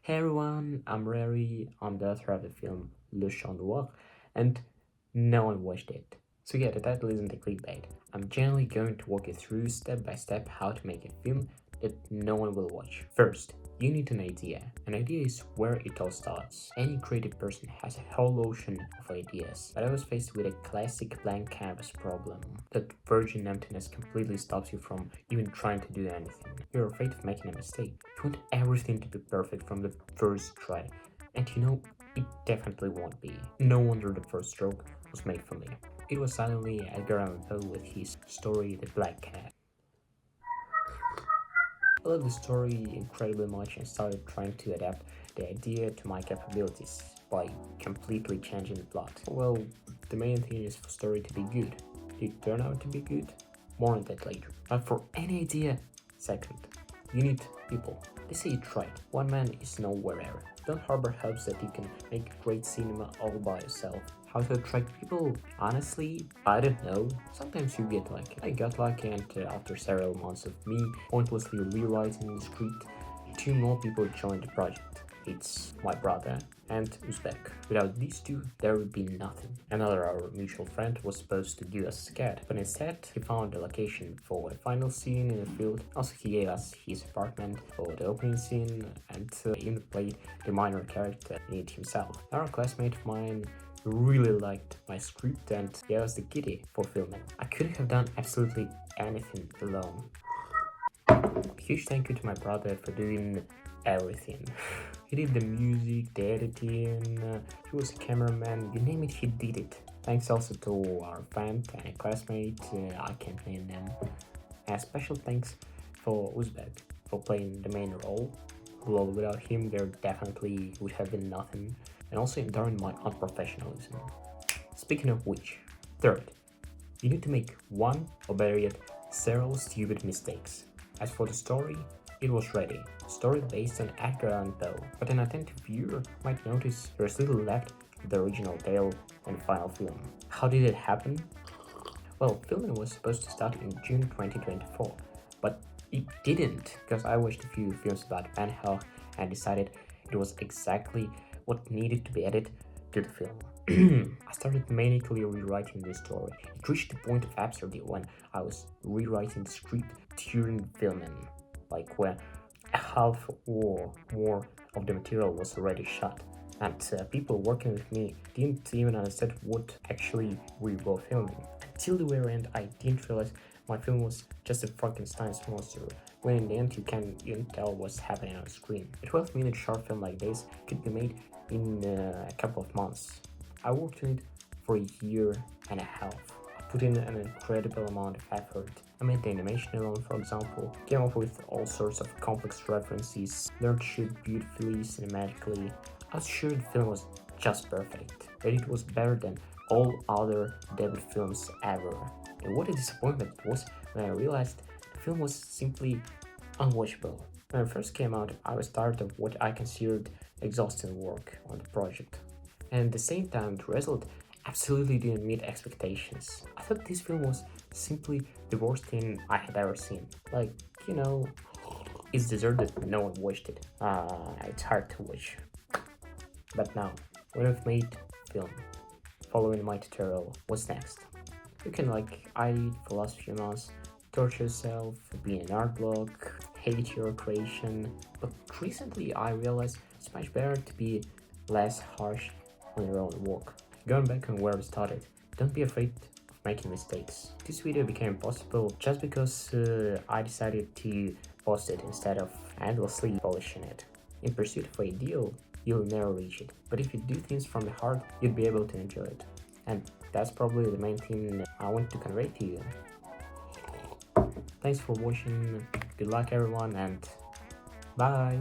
Hey everyone, I'm Rary. I'm the author of the film Le Chant Noir, and no one watched it. So yeah, the title isn't a clickbait. I'm generally going to walk you through step by step how to make a film that no one will watch. First, you need an idea. An idea is where it all starts. Any creative person has a whole ocean of ideas, but I was faced with a classic blank canvas problem. That virgin emptiness completely stops you from even trying to do anything. You're afraid of making a mistake. You want everything to be perfect from the first try, and it definitely won't be. No wonder the first stroke was made for me. It was suddenly Edgar Allan Poe with his story The Black Cat. I loved the story incredibly much and started trying to adapt the idea to my capabilities by completely changing the plot. Well, the main thing is for story to be good. Did it turn out to be good? More on that later. But for any idea, second, you need people. They say it right. One man is no wherever. Don't harbor hopes that you can make great cinema all by yourself. How to attract people? Honestly, I don't know. Sometimes you get lucky. I got lucky, and after several months of me pointlessly rewriting the script, two more people joined the project. It's my brother and Uzbek. Without these two, there would be nothing. Another our mutual friend was supposed to do us a sketch, but instead he found a location for the final scene in the field. Also, he gave us his apartment for the opening scene, and even played the minor character in it himself. Another classmate of mine really liked my script and gave us the kitty for filming. I couldn't have done absolutely anything alone. Huge thank you to my brother for doing everything. He did the music, the editing, he was a cameraman, you name it, he did it. Thanks also to our friend and a classmate, I can't name them. And special thanks for Uzbek for playing the main role. Well, without him there definitely would have been nothing. And also enduring my unprofessionalism. Speaking of which, third, you need to make one, or better yet, several stupid mistakes. As for the story, it was ready. Story based on Edgar Allan Poe, but an attentive viewer might notice there's little left of the original tale and final film. How did it happen? Well, filming was supposed to start in June 2024, but it didn't, because I watched a few films about Van Hell and decided it was exactly what needed to be added to the film. I started manically rewriting the story. It reached the point of absurdity when I was rewriting the script during filming, like when half or more of the material was already shot, and people working with me didn't even understand what actually we were filming. Until the very end, I didn't realize my film was just a Frankenstein's monster, when in the end you can't even tell what's happening on screen. A 12-minute short film like this could be made in a couple of months. I worked on it for a year and a half. I put in an incredible amount of effort. I made the animation alone, for example, came up with all sorts of complex references, learned to shoot beautifully, cinematically. I was sure the film was just perfect, that it was better than all other debut films ever. And what a disappointment it was when I realized the film was simply unwatchable. When it first came out, I was tired of what I considered exhausting work on the project. And at the same time, the result absolutely didn't meet expectations. I thought this film was simply the worst thing I had ever seen. Like, it's deserved that no one watched it. It's hard to watch. But now, when I've made film, following my tutorial, what's next? You can I did for the last few months, torture yourself, be an art block, hate your creation, but recently I realized it's much better to be less harsh on your own work. Going back on where we started, don't be afraid of making mistakes. This video became possible just because I decided to post it instead of endlessly polishing it. In pursuit of an ideal, you'll never reach it, but if you do things from the heart, you'll be able to enjoy it. And that's probably the main thing I want to convey to you. Thanks for watching, good luck everyone, and bye!